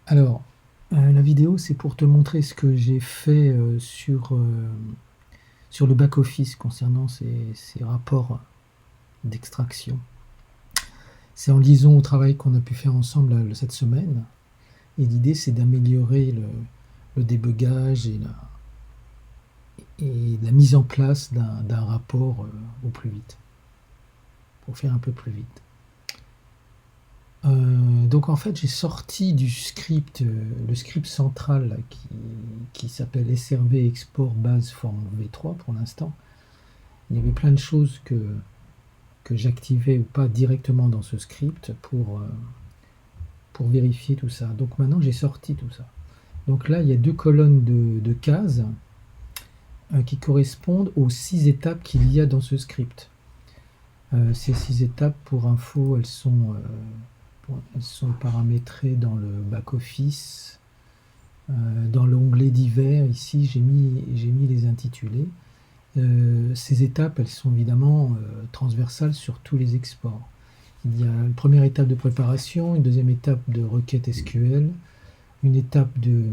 Alors, la vidéo, c'est pour te montrer ce que j'ai fait sur le back-office concernant ces rapports d'extraction. C'est en liaison au travail qu'on a pu faire ensemble cette semaine. Et l'idée, c'est d'améliorer le débugage et la mise en place d'un rapport au plus vite, pour faire un peu plus vite. Donc en fait, j'ai sorti du script, le script central là, qui s'appelle SRV Export Base Form V3 pour l'instant. Il y avait plein de choses que j'activais ou pas directement dans ce script pour vérifier tout ça. Donc maintenant, j'ai sorti tout ça. Donc là, il y a deux colonnes de cases qui correspondent aux 6 étapes qu'il y a dans ce script. Ces 6 étapes, pour info, elles sont paramétrées dans le back-office. Dans l'onglet divers, ici, j'ai mis les intitulés. Ces étapes, elles sont évidemment transversales sur tous les exports. Il y a une première étape de préparation, une deuxième étape de requête SQL, une étape de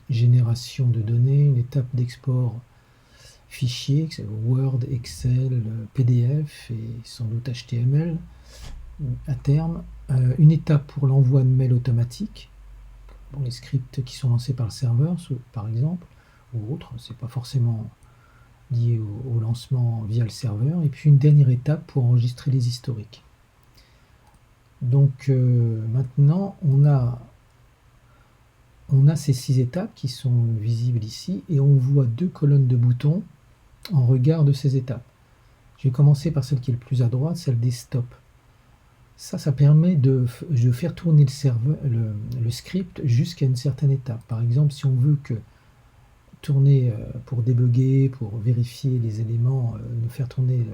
génération de données, une étape d'export fichier, Word, Excel, PDF et sans doute HTML à terme, une étape pour l'envoi de mails automatique, pour les scripts qui sont lancés par le serveur, par exemple, ou autres, c'est pas forcément lié au lancement via le serveur, et puis une dernière étape pour enregistrer les historiques. Donc maintenant, on a ces 6 étapes qui sont visibles ici, et on voit 2 colonnes de boutons en regard de ces étapes. Je vais commencer par celle qui est le plus à droite, celle des stops. Ça permet de faire tourner le script jusqu'à une certaine étape. Par exemple, si on veut tourner pour débugger, pour vérifier les éléments, ne faire tourner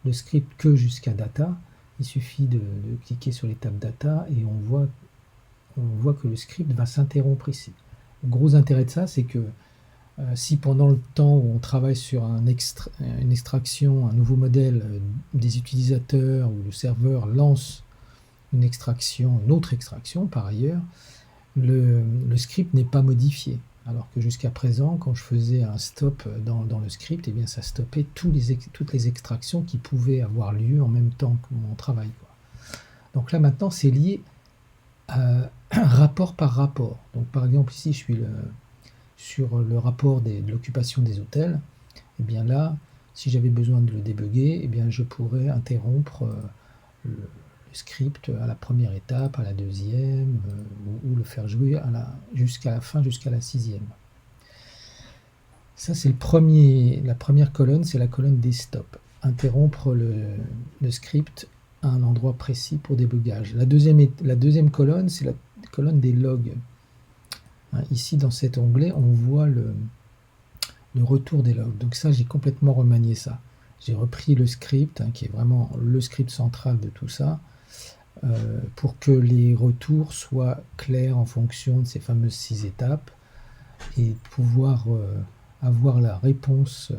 le script que jusqu'à data, il suffit de cliquer sur l'étape data et on voit que le script va s'interrompre ici. Le gros intérêt de ça, c'est que si pendant le temps où on travaille sur une extraction, un nouveau modèle, des utilisateurs ou le serveur lance une autre extraction par ailleurs, le script n'est pas modifié. Alors que jusqu'à présent, quand je faisais un stop dans le script, eh bien ça stoppait toutes les extractions qui pouvaient avoir lieu en même temps que mon travail, quoi. Donc là maintenant, c'est lié à rapport par rapport. Donc par exemple ici, je suis sur le rapport de l'occupation des hôtels. Et bien là, si j'avais besoin de le débugger, eh bien je pourrais interrompre le script à la première étape, à la deuxième, ou le faire jouer jusqu'à la fin, jusqu'à la 6e. Ça, c'est la première colonne, c'est la colonne des stops. Interrompre le script à un endroit précis pour débugage. La deuxième colonne, c'est la colonne des logs. Ici, dans cet onglet, on voit le retour des logs. Donc ça, j'ai complètement remanié ça. J'ai repris le script, qui est vraiment le script central de tout ça, pour que les retours soient clairs en fonction de ces fameuses 6 étapes et pouvoir avoir la réponse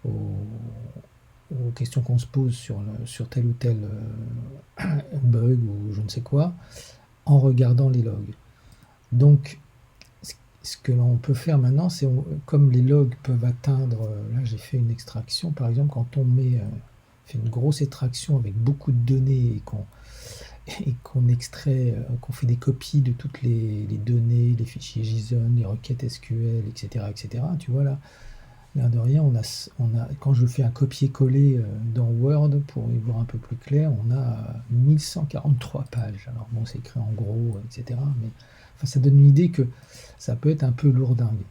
aux questions qu'on se pose sur tel ou tel bug ou je ne sais quoi en regardant les logs. Donc ce que l'on peut faire maintenant, c'est comme les logs peuvent atteindre, là j'ai fait une extraction par exemple, quand on fait une grosse extraction avec beaucoup de données et qu'on extrait, qu'on fait des copies de toutes les données, les fichiers JSON, les requêtes SQL, etc., etc. Tu vois là, l'air de rien, quand je fais un copier-coller dans Word pour y voir un peu plus clair, on a 1143 pages. Alors bon, c'est écrit en gros, etc. Mais enfin, ça donne une idée que ça peut être un peu lourdingue.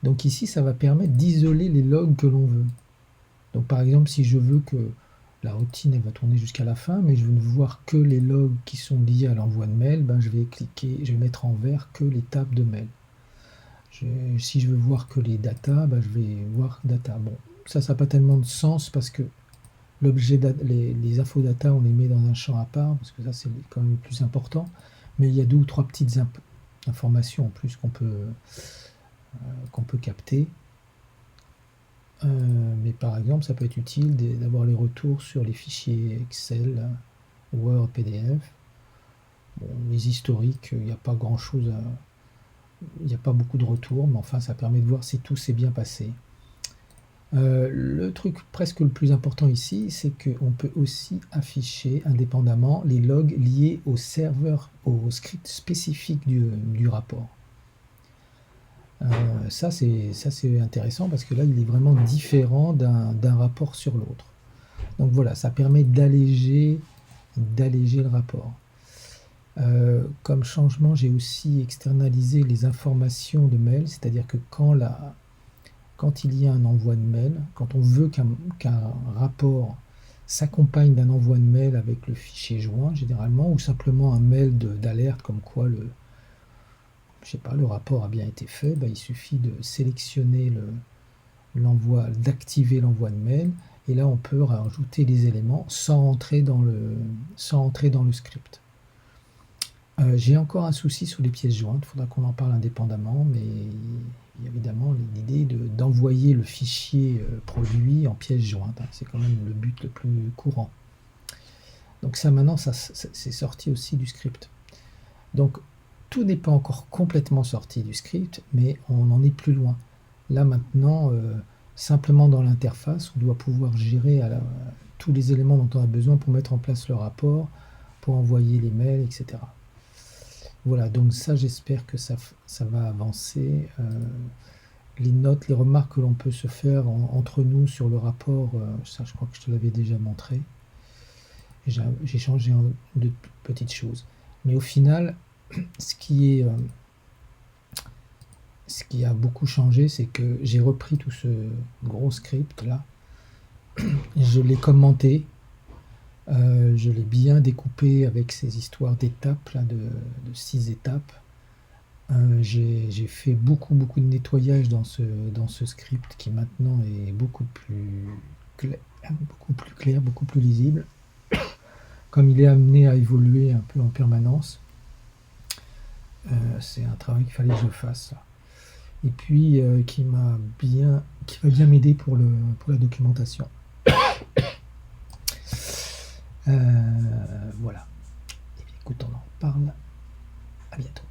Donc ici, ça va permettre d'isoler les logs que l'on veut. Donc par exemple, si je veux que la routine elle va tourner jusqu'à la fin, mais je veux ne voir que les logs qui sont liés à l'envoi de mail, ben, je vais mettre en vert que les tables de mail. Si je veux voir que les data, ben, je vais voir data. Bon, ça n'a pas tellement de sens parce que les infos data, on les met dans un champ à part, parce que ça c'est quand même le plus important. Mais il y a 2 ou 3 petites informations en plus qu'on peut capter. Mais par exemple, ça peut être utile d'avoir les retours sur les fichiers Excel, Word, PDF. Bon, les historiques, il n'y a pas grand-chose, il n'y a pas beaucoup de retours, mais enfin, ça permet de voir si tout s'est bien passé. Le truc presque le plus important ici, c'est qu'on peut aussi afficher indépendamment les logs liés au serveur, au script spécifique du rapport. Ça c'est intéressant parce que là, il est vraiment différent d'un rapport sur l'autre. Donc voilà, ça permet d'alléger le rapport. Comme changement, j'ai aussi externalisé les informations de mail, c'est-à-dire que quand il y a un envoi de mail, quand on veut qu'un rapport s'accompagne d'un envoi de mail avec le fichier joint, généralement, ou simplement un mail d'alerte comme quoi je sais pas, le rapport a bien été fait, il suffit de sélectionner d'activer l'envoi de mail, et là on peut rajouter les éléments sans entrer dans le script. J'ai encore un souci sur les pièces jointes, il faudra qu'on en parle indépendamment, mais il y a évidemment l'idée d'envoyer le fichier produit en pièces jointes, hein. C'est quand même le but le plus courant. Donc ça maintenant, c'est sorti aussi du script. Donc tout n'est pas encore complètement sorti du script, mais on en est plus loin. Là maintenant, simplement dans l'interface, on doit pouvoir gérer tous les éléments dont on a besoin pour mettre en place le rapport, pour envoyer les mails, etc. Voilà, donc ça j'espère que ça va avancer. Les notes, les remarques que l'on peut se faire entre nous sur le rapport, ça je crois que je te l'avais déjà montré. J'ai changé de petites choses. Mais au final, ce qui a beaucoup changé, c'est que j'ai repris tout ce gros script là, je l'ai commenté, je l'ai bien découpé avec ces histoires d'étapes là, de 6 étapes. J'ai fait beaucoup de nettoyage dans ce script qui maintenant est beaucoup plus clair, beaucoup plus lisible. Comme il est amené à évoluer un peu en permanence, c'est un travail qu'il fallait que je fasse. Et puis qui va bien m'aider pour la documentation. Voilà. Et bien, écoute, on en parle. À bientôt.